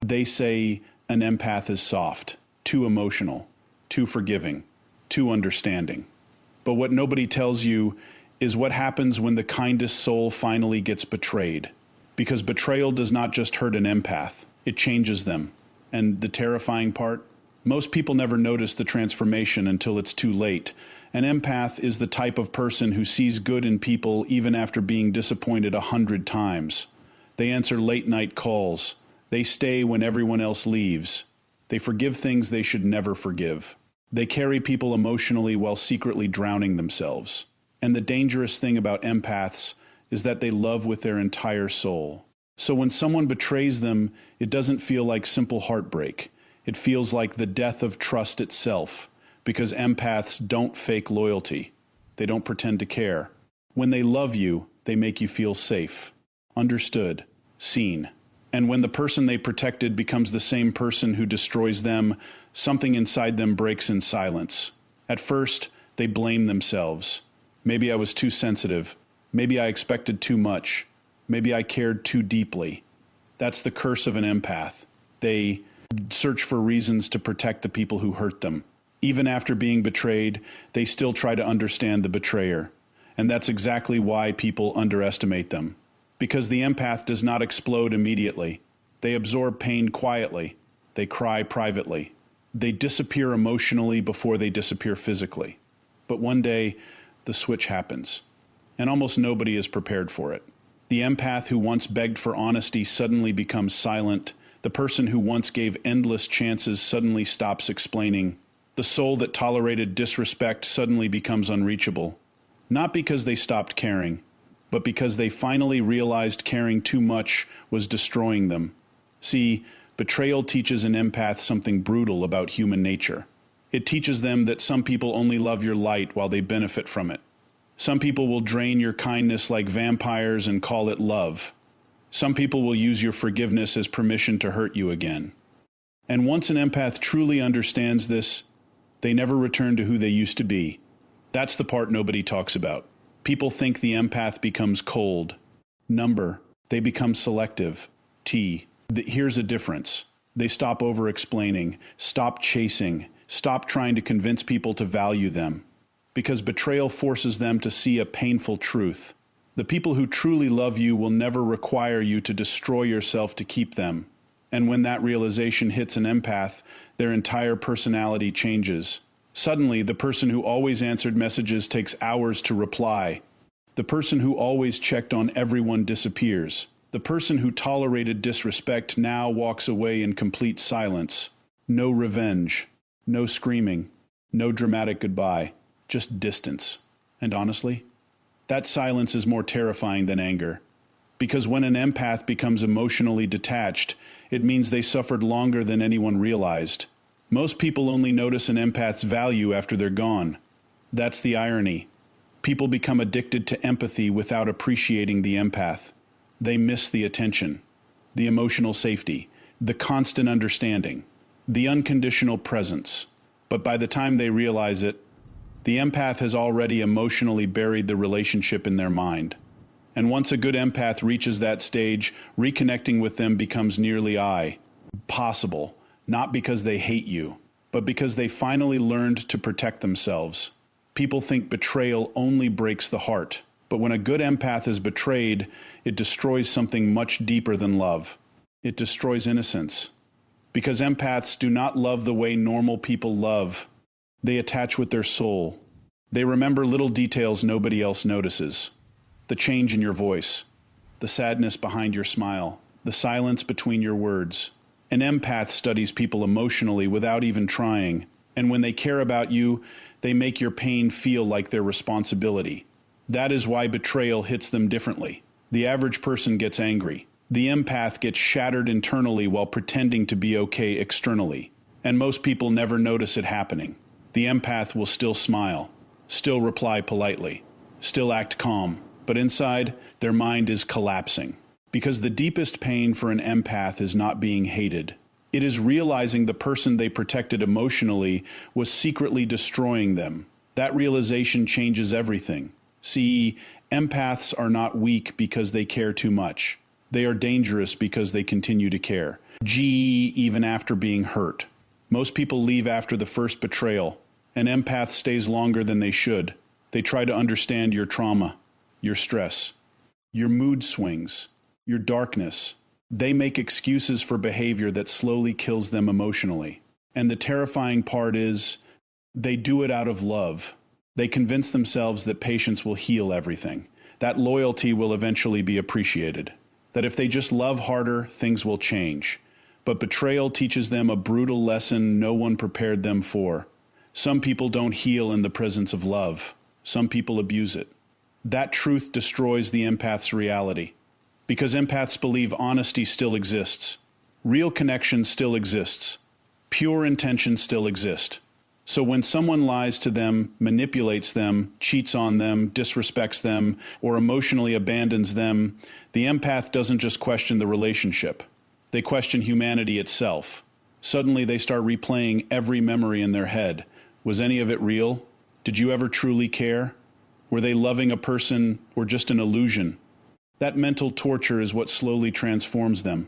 They say an empath is soft, too emotional, too forgiving, too understanding. But what nobody tells you is what happens when the kindest soul finally gets betrayed. Because betrayal does not just hurt an empath, it changes them. And the terrifying part? Most people never notice the transformation until it's too late. An empath is the type of person who sees good in people even after being disappointed 100 times. They answer late-night calls. They stay when everyone else leaves. They forgive things they should never forgive. They carry people emotionally while secretly drowning themselves. And the dangerous thing about empaths is that they love with their entire soul. So when someone betrays them, it doesn't feel like simple heartbreak. It feels like the death of trust itself, because empaths don't fake loyalty. They don't pretend to care. When they love you, they make you feel safe, understood, seen. And when the person they protected becomes the same person who destroys them, something inside them breaks in silence. At first, they blame themselves. Maybe I was too sensitive. Maybe I expected too much. Maybe I cared too deeply. That's the curse of an empath. They search for reasons to protect the people who hurt them. Even after being betrayed, they still try to understand the betrayer. And that's exactly why people underestimate them. Because the empath does not explode immediately. They absorb pain quietly. They cry privately. They disappear emotionally before they disappear physically. But one day, the switch happens. And almost nobody is prepared for it. The empath who once begged for honesty suddenly becomes silent. The person who once gave endless chances suddenly stops explaining. The soul that tolerated disrespect suddenly becomes unreachable. Not because they stopped caring, but because they finally realized caring too much was destroying them. See, betrayal teaches an empath something brutal about human nature. It teaches them that some people only love your light while they benefit from it. Some people will drain your kindness like vampires and call it love. Some people will use your forgiveness as permission to hurt you again. And once an empath truly understands this, they never return to who they used to be. That's the part nobody talks about. People think the empath becomes cold. Number. They become selective. Here's a difference. They stop over-explaining, stop chasing, stop trying to convince people to value them. Because betrayal forces them to see a painful truth. The people who truly love you will never require you to destroy yourself to keep them. And when that realization hits an empath, their entire personality changes. Suddenly, the person who always answered messages takes hours to reply. The person who always checked on everyone disappears. The person who tolerated disrespect now walks away in complete silence. No revenge, no screaming, no dramatic goodbye, just distance. And honestly, that silence is more terrifying than anger. Because when an empath becomes emotionally detached, it means they suffered longer than anyone realized. Most people only notice an empath's value after they're gone. That's the irony. People become addicted to empathy without appreciating the empath. They miss the attention, the emotional safety, the constant understanding, the unconditional presence. But by the time they realize it, the empath has already emotionally buried the relationship in their mind. And once a good empath reaches that stage, reconnecting with them becomes nearly possible. Not because they hate you, but because they finally learned to protect themselves. People think betrayal only breaks the heart, but when a good empath is betrayed, it destroys something much deeper than love. It destroys innocence. Because empaths do not love the way normal people love. They attach with their soul. They remember little details nobody else notices. The change in your voice, the sadness behind your smile, the silence between your words. An empath studies people emotionally without even trying, and when they care about you, they make your pain feel like their responsibility. That is why betrayal hits them differently. The average person gets angry. The empath gets shattered internally while pretending to be okay externally. And most people never notice it happening. The empath will still smile, still reply politely, still act calm, but inside, their mind is collapsing. Because the deepest pain for an empath is not being hated. It is realizing the person they protected emotionally was secretly destroying them. That realization changes everything. See, empaths are not weak because they care too much. They are dangerous because they continue to care. even after being hurt. Most people leave after the first betrayal. An empath stays longer than they should. They try to understand your trauma, your stress, your mood swings, your darkness. They make excuses for behavior that slowly kills them emotionally. And the terrifying part is, they do it out of love. They convince themselves that patience will heal everything, that loyalty will eventually be appreciated, that if they just love harder, things will change. But betrayal teaches them a brutal lesson no one prepared them for. Some people don't heal in the presence of love. Some people abuse it. That truth destroys the empath's reality. Because empaths believe honesty still exists. Real connection still exists. Pure intention still exists. So when someone lies to them, manipulates them, cheats on them, disrespects them, or emotionally abandons them, the empath doesn't just question the relationship. They question humanity itself. Suddenly they start replaying every memory in their head. Was any of it real? Did you ever truly care? Were they loving a person or just an illusion? That mental torture is what slowly transforms them.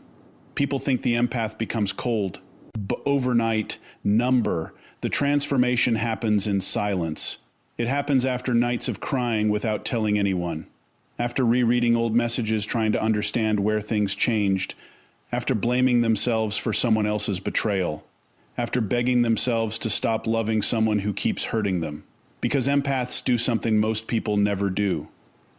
People think the empath becomes cold, but overnight, number. The transformation happens in silence. It happens after nights of crying without telling anyone, after rereading old messages trying to understand where things changed, after blaming themselves for someone else's betrayal, after begging themselves to stop loving someone who keeps hurting them. Because empaths do something most people never do.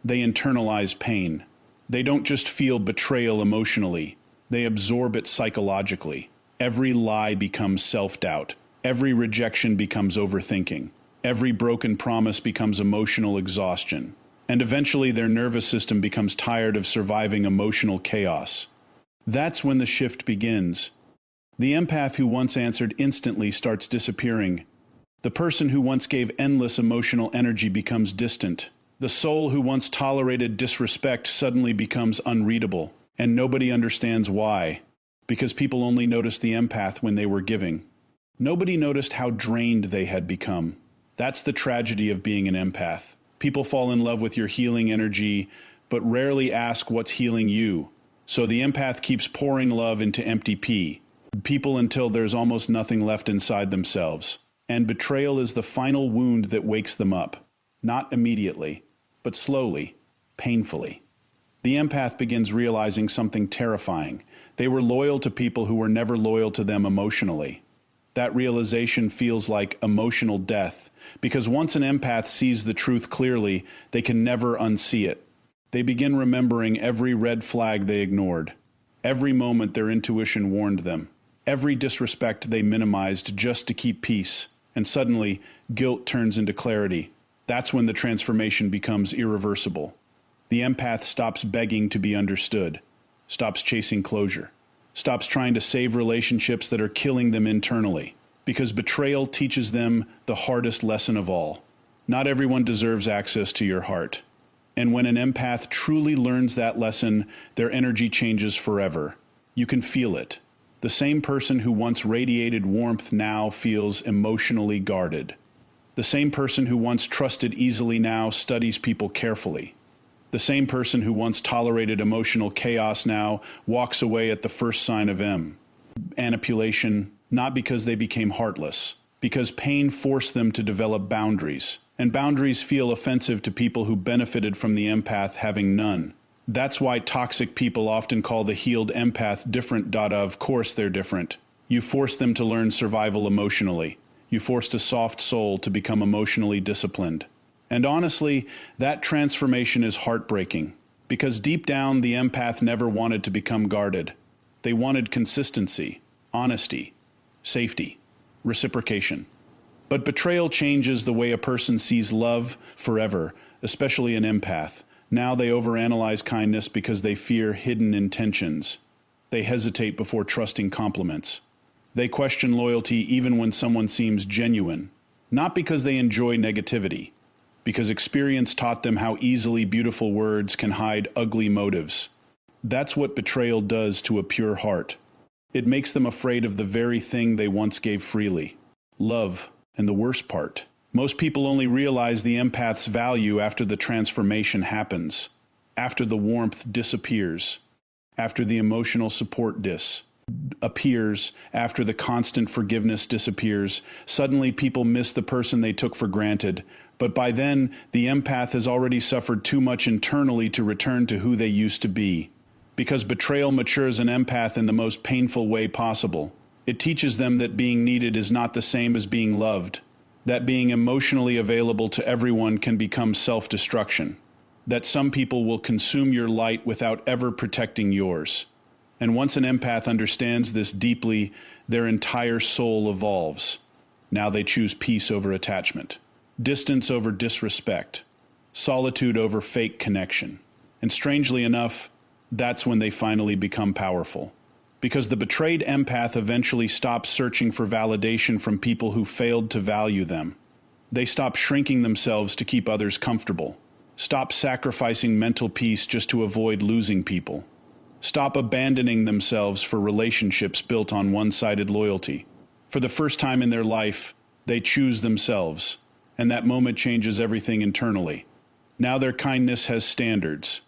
They internalize pain. They don't just feel betrayal emotionally, they absorb it psychologically. Every lie becomes self-doubt. Every rejection becomes overthinking. Every broken promise becomes emotional exhaustion. And eventually their nervous system becomes tired of surviving emotional chaos. That's when the shift begins. The empath who once answered instantly starts disappearing. The person who once gave endless emotional energy becomes distant. The soul who once tolerated disrespect suddenly becomes unreadable, and nobody understands why, because people only noticed the empath when they were giving. Nobody noticed how drained they had become. That's the tragedy of being an empath. People fall in love with your healing energy, but rarely ask what's healing you. So the empath keeps pouring love into empty people until there's almost nothing left inside themselves. And betrayal is the final wound that wakes them up. Not immediately, but slowly, painfully. The empath begins realizing something terrifying. They were loyal to people who were never loyal to them emotionally. That realization feels like emotional death, because once an empath sees the truth clearly, they can never unsee it. They begin remembering every red flag they ignored, every moment their intuition warned them, every disrespect they minimized just to keep peace, and suddenly, guilt turns into clarity. That's when the transformation becomes irreversible. The empath stops begging to be understood, stops chasing closure, stops trying to save relationships that are killing them internally, because betrayal teaches them the hardest lesson of all. Not everyone deserves access to your heart. And when an empath truly learns that lesson, their energy changes forever. You can feel it. The same person who once radiated warmth now feels emotionally guarded. The same person who once trusted easily now studies people carefully. The same person who once tolerated emotional chaos now walks away at the first sign of manipulation, not because they became heartless, because pain forced them to develop boundaries. And boundaries feel offensive to people who benefited from the empath having none. That's why toxic people often call the healed empath different. Of course they're different. You force them to learn survival emotionally. You forced a soft soul to become emotionally disciplined. And honestly, that transformation is heartbreaking, because deep down the empath never wanted to become guarded. They wanted consistency, honesty, safety, reciprocation. But betrayal changes the way a person sees love forever, especially an empath. Now they overanalyze kindness because they fear hidden intentions. They hesitate before trusting compliments. They question loyalty even when someone seems genuine, not because they enjoy negativity, because experience taught them how easily beautiful words can hide ugly motives. That's what betrayal does to a pure heart. It makes them afraid of the very thing they once gave freely, love. And the worst part, most people only realize the empath's value after the transformation happens, after the warmth disappears, after the emotional support appears after the constant forgiveness disappears. Suddenly people miss the person they took for granted. But by then, the empath has already suffered too much internally to return to who they used to be. Because betrayal matures an empath in the most painful way possible. It teaches them that being needed is not the same as being loved. That being emotionally available to everyone can become self-destruction. That some people will consume your light without ever protecting yours. And once an empath understands this deeply, their entire soul evolves. Now they choose peace over attachment, distance over disrespect, solitude over fake connection. And strangely enough, that's when they finally become powerful. Because the betrayed empath eventually stops searching for validation from people who failed to value them. They stop shrinking themselves to keep others comfortable. Stop sacrificing mental peace just to avoid losing people. Stop abandoning themselves for relationships built on one-sided loyalty. For the first time in their life, they choose themselves, and that moment changes everything internally. Now their kindness has standards.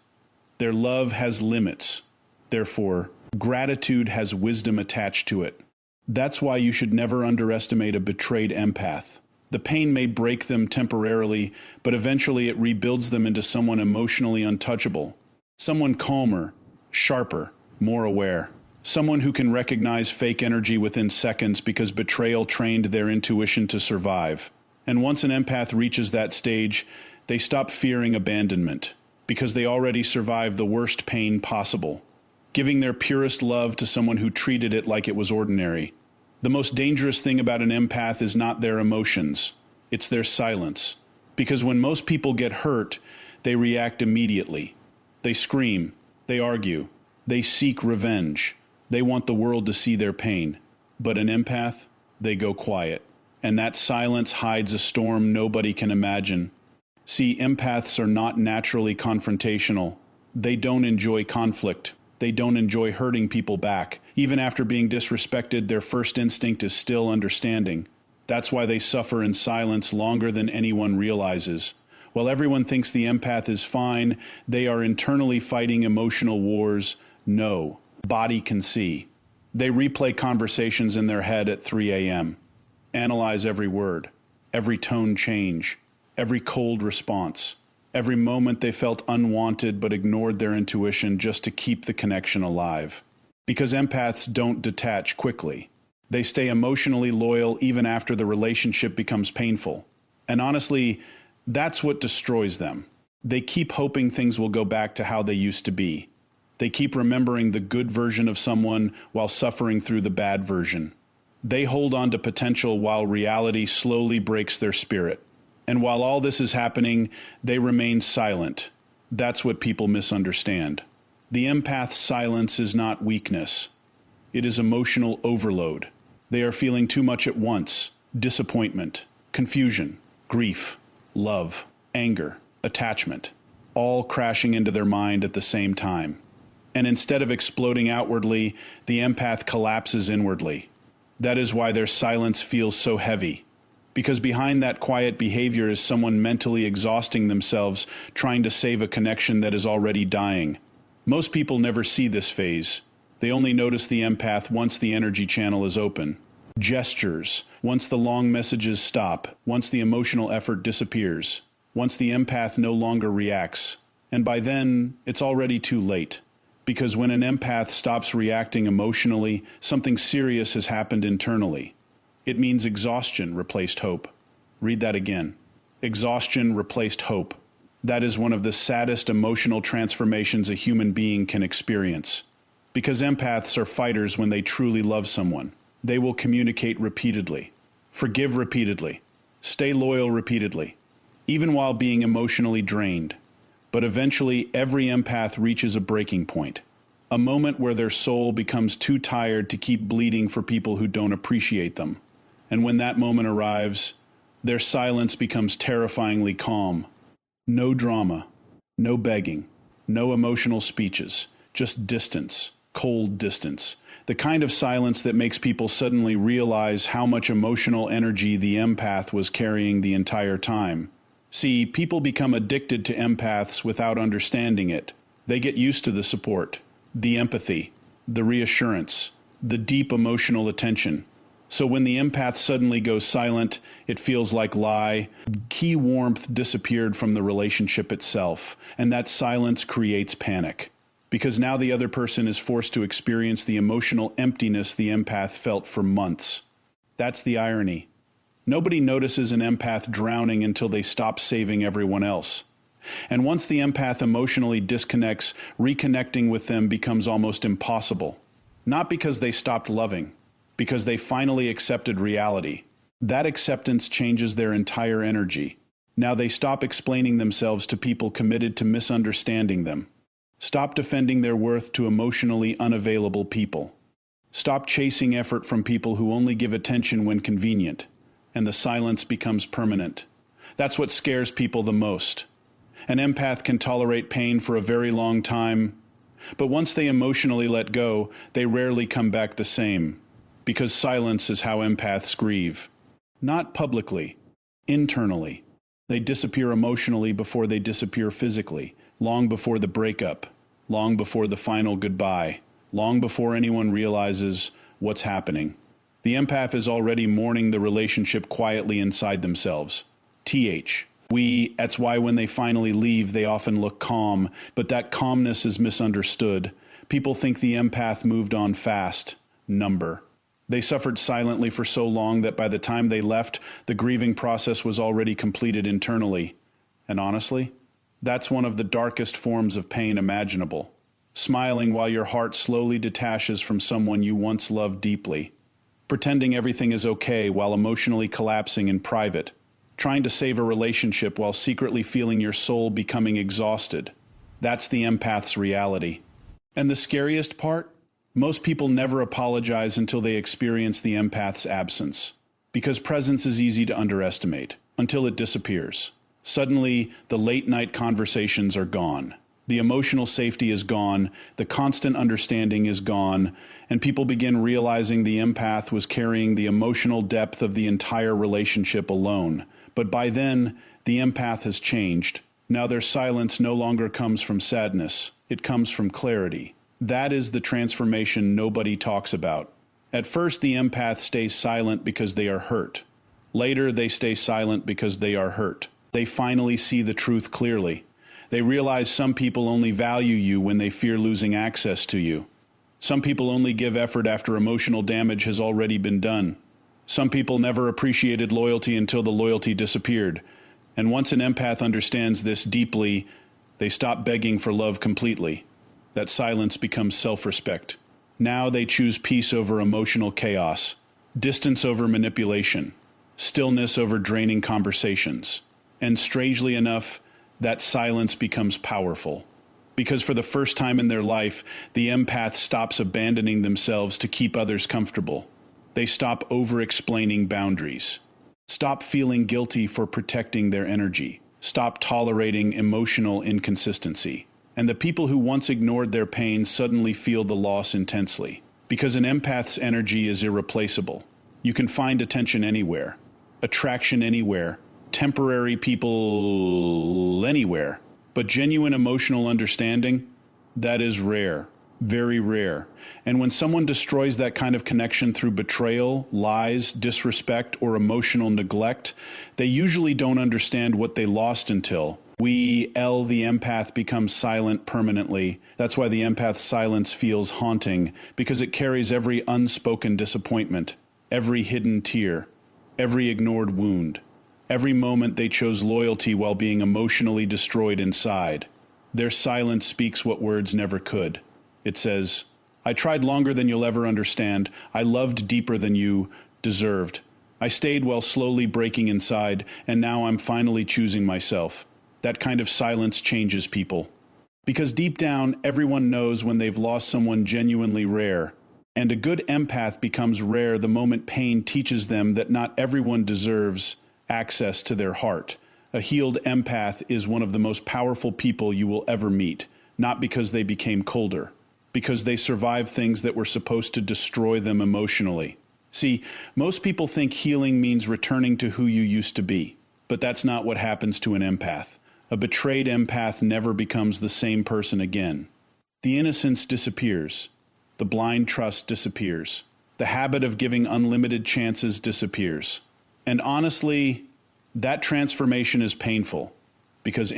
Their love has limits. Therefore, gratitude has wisdom attached to it. That's why you should never underestimate a betrayed empath. The pain may break them temporarily, but eventually it rebuilds them into someone emotionally untouchable. Someone calmer, sharper, more aware. Someone who can recognize fake energy within seconds because betrayal trained their intuition to survive. And once an empath reaches that stage, they stop fearing abandonment, because they already survived the worst pain possible, giving their purest love to someone who treated it like it was ordinary. The most dangerous thing about an empath is not their emotions, it's their silence. Because when most people get hurt, they react immediately. They scream, they argue, they seek revenge. They want the world to see their pain. But an empath, they go quiet. And that silence hides a storm nobody can imagine. See, empaths are not naturally confrontational. They don't enjoy conflict. They don't enjoy hurting people back. Even after being disrespected, their first instinct is still understanding. That's why they suffer in silence longer than anyone realizes. While everyone thinks the empath is fine, they are internally fighting emotional wars. No, body can see. They replay conversations in their head at 3 a.m. Analyze every word, every tone change, every cold response. Every moment they felt unwanted but ignored their intuition just to keep the connection alive. Because empaths don't detach quickly. They stay emotionally loyal even after the relationship becomes painful. And honestly, that's what destroys them. They keep hoping things will go back to how they used to be. They keep remembering the good version of someone while suffering through the bad version. They hold on to potential while reality slowly breaks their spirit. And while all this is happening, they remain silent. That's what people misunderstand. The empath's silence is not weakness. It is emotional overload. They are feeling too much at once: disappointment, confusion, grief, love, anger, attachment, all crashing into their mind at the same time. And instead of exploding outwardly, the empath collapses inwardly. That is why their silence feels so heavy. Because behind that quiet behavior is someone mentally exhausting themselves, trying to save a connection that is already dying. Most people never see this phase. They only notice the empath once the energy channel is open. Gestures, once the long messages stop, once the emotional effort disappears, once the empath no longer reacts. And by then, it's already too late. Because when an empath stops reacting emotionally, something serious has happened internally. It means exhaustion replaced hope. Read that again. Exhaustion replaced hope. That is one of the saddest emotional transformations a human being can experience. Because empaths are fighters when they truly love someone. They will communicate repeatedly, forgive repeatedly, stay loyal repeatedly, even while being emotionally drained. But eventually, every empath reaches a breaking point. A moment where their soul becomes too tired to keep bleeding for people who don't appreciate them. And when that moment arrives, their silence becomes terrifyingly calm. No drama, no begging, no emotional speeches, just distance, cold distance. The kind of silence that makes people suddenly realize how much emotional energy the empath was carrying the entire time. See, people become addicted to empaths without understanding it. They get used to the support, the empathy, the reassurance, the deep emotional attention. So when the empath suddenly goes silent, it feels like key warmth disappeared from the relationship itself, and that silence creates panic. Because now the other person is forced to experience the emotional emptiness the empath felt for months. That's the irony. Nobody notices an empath drowning until they stop saving everyone else. And once the empath emotionally disconnects, reconnecting with them becomes almost impossible. Not because they stopped loving, because they finally accepted reality. That acceptance changes their entire energy. Now they stop explaining themselves to people committed to misunderstanding them. Stop defending their worth to emotionally unavailable people. Stop chasing effort from people who only give attention when convenient. And the silence becomes permanent. That's what scares people the most. An empath can tolerate pain for a very long time, but once they emotionally let go, they rarely come back the same. Because silence is how empaths grieve. Not publicly, internally. They disappear emotionally before they disappear physically, long before the breakup, long before the final goodbye, long before anyone realizes what's happening. The empath is already mourning the relationship quietly inside themselves. That's why when they finally leave, they often look calm, but that calmness is misunderstood. People think the empath moved on fast. They suffered silently for so long that by the time they left, the grieving process was already completed internally. And honestly, that's one of the darkest forms of pain imaginable. Smiling while your heart slowly detaches from someone you once loved deeply. Pretending everything is okay while emotionally collapsing in private. Trying to save a relationship while secretly feeling your soul becoming exhausted. That's the empath's reality. And the scariest part? Most people never apologize until they experience the empath's absence. Because presence is easy to underestimate, until it disappears. Suddenly, the late-night conversations are gone. The emotional safety is gone, the constant understanding is gone, and people begin realizing the empath was carrying the emotional depth of the entire relationship alone. But by then, the empath has changed. Now their silence no longer comes from sadness, it comes from clarity. That is the transformation nobody talks about. At first, the empath stays silent because they are hurt. Later, they stay silent because they are hurt. They finally see the truth clearly. They realize some people only value you when they fear losing access to you. Some people only give effort after emotional damage has already been done. Some people never appreciated loyalty until the loyalty disappeared. And once an empath understands this deeply, they stop begging for love completely. That silence becomes self-respect. Now they choose peace over emotional chaos, distance over manipulation, stillness over draining conversations. And strangely enough, that silence becomes powerful. Because for the first time in their life, the empath stops abandoning themselves to keep others comfortable. They stop over-explaining boundaries. Stop feeling guilty for protecting their energy. Stop tolerating emotional inconsistency. And the people who once ignored their pain suddenly feel the loss intensely. Because an empath's energy is irreplaceable. You can find attention anywhere, attraction anywhere, temporary people anywhere. But genuine emotional understanding, that is rare, very rare. And when someone destroys that kind of connection through betrayal, lies, disrespect, or emotional neglect, they usually don't understand what they lost until the empath becomes silent permanently. That's why the empath's silence feels haunting, because it carries every unspoken disappointment, every hidden tear, every ignored wound. Every moment they chose loyalty while being emotionally destroyed inside. Their silence speaks what words never could. It says, I tried longer than you'll ever understand. I loved deeper than you deserved. I stayed while slowly breaking inside, and now I'm finally choosing myself. That kind of silence changes people. Because deep down, everyone knows when they've lost someone genuinely rare. And a good empath becomes rare the moment pain teaches them that not everyone deserves access to their heart. A healed empath is one of the most powerful people you will ever meet, not because they became colder, because they survived things that were supposed to destroy them emotionally. See, most people think healing means returning to who you used to be, but that's not what happens to an empath. A betrayed empath never becomes the same person again. The innocence disappears. The blind trust disappears. The habit of giving unlimited chances disappears. And honestly, that transformation is painful because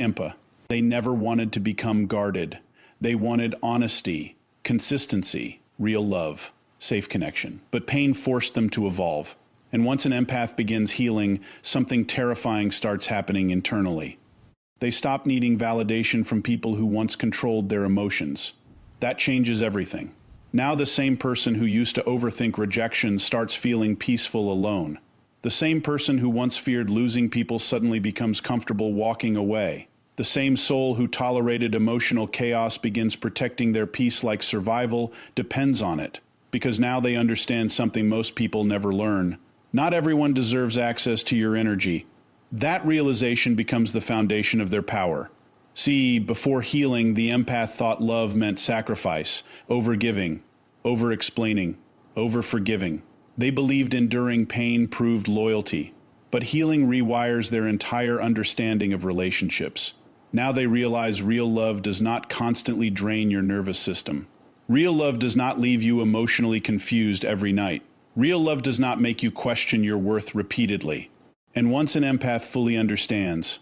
they never wanted to become guarded. They wanted honesty, consistency, real love, safe connection. But pain forced them to evolve. And once an empath begins healing, something terrifying starts happening internally. They stop needing validation from people who once controlled their emotions. That changes everything. Now the same person who used to overthink rejection starts feeling peaceful alone. The same person who once feared losing people suddenly becomes comfortable walking away. The same soul who tolerated emotional chaos begins protecting their peace like survival depends on it, because now they understand something most people never learn. Not everyone deserves access to your energy. That realization becomes the foundation of their power. See, before healing, the empath thought love meant sacrifice, overgiving, over-explaining, over-forgiving. They believed enduring pain proved loyalty. But healing rewires their entire understanding of relationships. Now they realize real love does not constantly drain your nervous system. Real love does not leave you emotionally confused every night. Real love does not make you question your worth repeatedly. And once an empath fully understands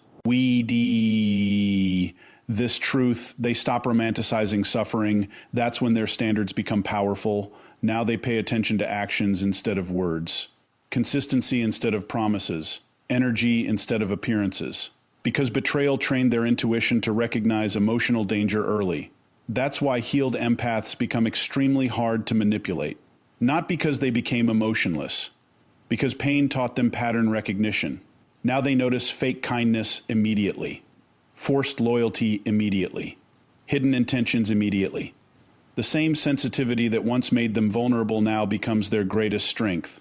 this truth, they stop romanticizing suffering. That's when their standards become powerful. Now they pay attention to actions instead of words, consistency instead of promises, energy instead of appearances. Because betrayal trained their intuition to recognize emotional danger early. That's why healed empaths become extremely hard to manipulate. Not because they became emotionless, because pain taught them pattern recognition. Now they notice fake kindness immediately, forced loyalty immediately, hidden intentions immediately. The same sensitivity that once made them vulnerable now becomes their greatest strength.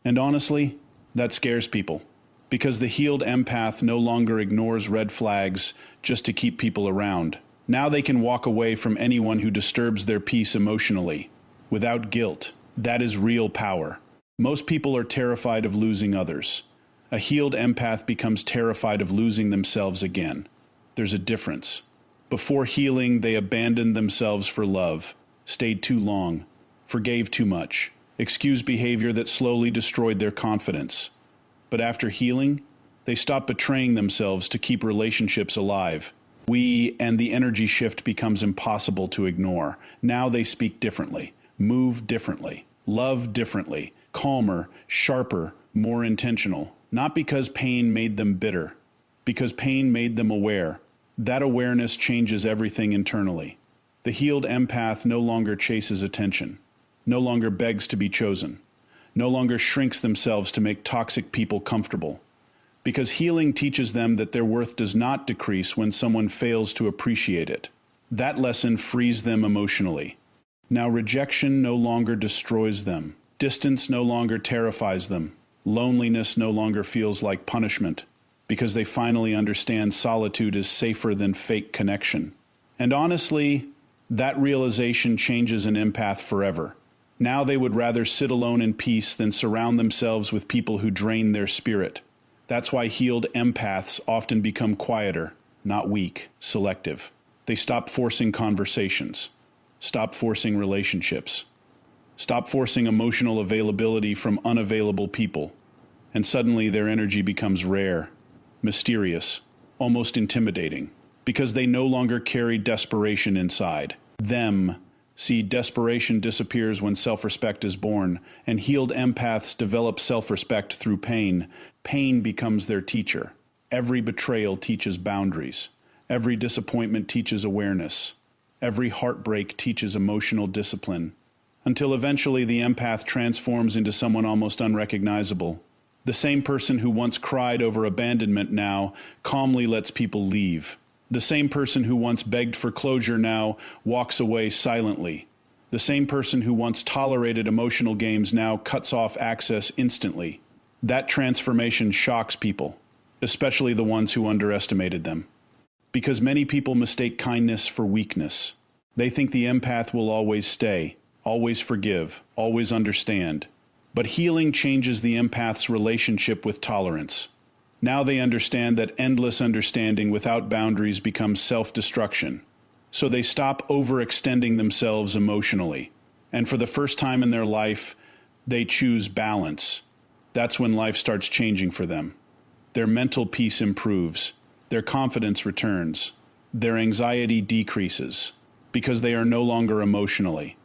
And honestly, that scares people. Because the healed empath no longer ignores red flags just to keep people around. Now they can walk away from anyone who disturbs their peace emotionally, without guilt. That is real power. Most people are terrified of losing others. A healed empath becomes terrified of losing themselves again. There's a difference. Before healing, they abandoned themselves for love, stayed too long, forgave too much, excused behavior that slowly destroyed their confidence. But after healing, they stop betraying themselves to keep relationships alive. And the energy shift becomes impossible to ignore. Now they speak differently, move differently, love differently, calmer, sharper, more intentional. Not because pain made them bitter, because pain made them aware. That awareness changes everything internally. The healed empath no longer chases attention, no longer begs to be chosen, no longer shrinks themselves to make toxic people comfortable. Because healing teaches them that their worth does not decrease when someone fails to appreciate it. That lesson frees them emotionally. Now rejection no longer destroys them. Distance no longer terrifies them. Loneliness no longer feels like punishment. Because they finally understand solitude is safer than fake connection. And honestly, that realization changes an empath forever. Now they would rather sit alone in peace than surround themselves with people who drain their spirit. That's why healed empaths often become quieter, not weak, selective. They stop forcing conversations, stop forcing relationships, stop forcing emotional availability from unavailable people. And suddenly their energy becomes rare, mysterious, almost intimidating, because they no longer carry desperation inside them. See, desperation disappears when self-respect is born, and healed empaths develop self-respect through pain. Pain becomes their teacher. Every betrayal teaches boundaries. Every disappointment teaches awareness. Every heartbreak teaches emotional discipline. Until eventually the empath transforms into someone almost unrecognizable. The same person who once cried over abandonment now calmly lets people leave. The same person who once begged for closure now walks away silently. The same person who once tolerated emotional games now cuts off access instantly. That transformation shocks people, especially the ones who underestimated them. Because many people mistake kindness for weakness. They think the empath will always stay, always forgive, always understand. But healing changes the empath's relationship with tolerance. Now they understand that endless understanding without boundaries becomes self-destruction. So they stop overextending themselves emotionally. And for the first time in their life, they choose balance. That's when life starts changing for them. Their mental peace improves. Their confidence returns. Their anxiety decreases because they are no longer emotionally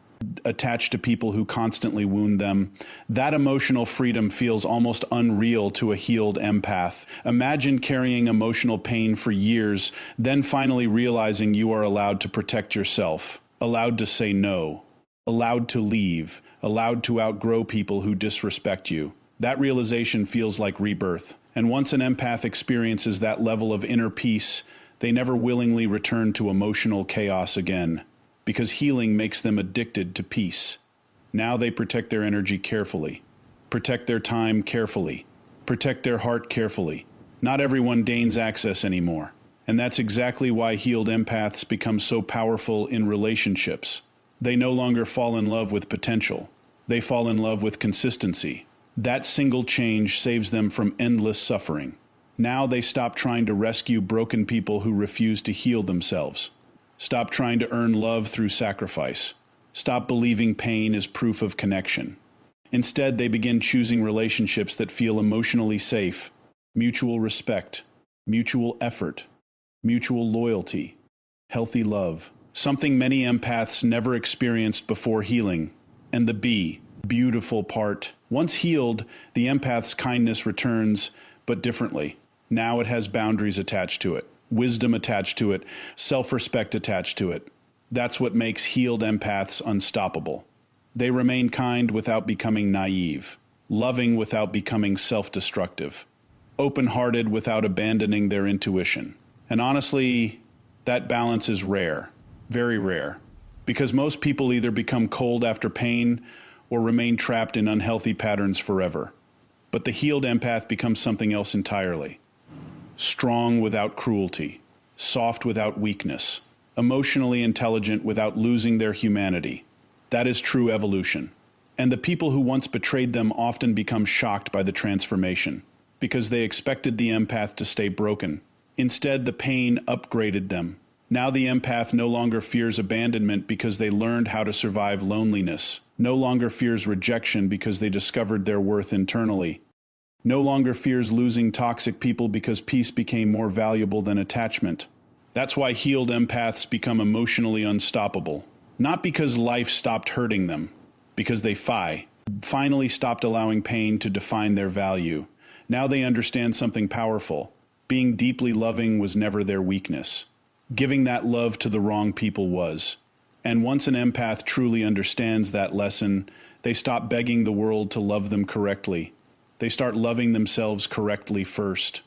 attached to people who constantly wound them. That emotional freedom feels almost unreal to a healed empath. Imagine carrying emotional pain for years, then finally realizing you are allowed to protect yourself, allowed to say no, allowed to leave, allowed to outgrow people who disrespect you. That realization feels like rebirth. And once an empath experiences that level of inner peace, they never willingly return to emotional chaos again, because healing makes them addicted to peace. Now they protect their energy carefully, protect their time carefully, protect their heart carefully. Not everyone gains access anymore. And that's exactly why healed empaths become so powerful in relationships. They no longer fall in love with potential. They fall in love with consistency. That single change saves them from endless suffering. Now they stop trying to rescue broken people who refuse to heal themselves. Stop trying to earn love through sacrifice. Stop believing pain is proof of connection. Instead, they begin choosing relationships that feel emotionally safe, mutual respect, mutual effort, mutual loyalty, healthy love. Something many empaths never experienced before healing. And the beautiful part. Once healed, the empath's kindness returns, but differently. Now it has boundaries attached to it, wisdom attached to it, self-respect attached to it. That's what makes healed empaths unstoppable. They remain kind without becoming naive, loving without becoming self-destructive, open-hearted without abandoning their intuition. And honestly, that balance is rare, very rare, because most people either become cold after pain or remain trapped in unhealthy patterns forever. But the healed empath becomes something else entirely. Strong without cruelty, soft without weakness, emotionally intelligent without losing their humanity. That is true evolution. And the people who once betrayed them often become shocked by the transformation, because they expected the empath to stay broken. Instead, the pain upgraded them. Now the empath no longer fears abandonment because they learned how to survive loneliness, no longer fears rejection because they discovered their worth internally, no longer fears losing toxic people because peace became more valuable than attachment. That's why healed empaths become emotionally unstoppable. Not because life stopped hurting them, because they finally stopped allowing pain to define their value. Now they understand something powerful. Being deeply loving was never their weakness. Giving that love to the wrong people was. And once an empath truly understands that lesson, they stop begging the world to love them correctly. They start loving themselves correctly first.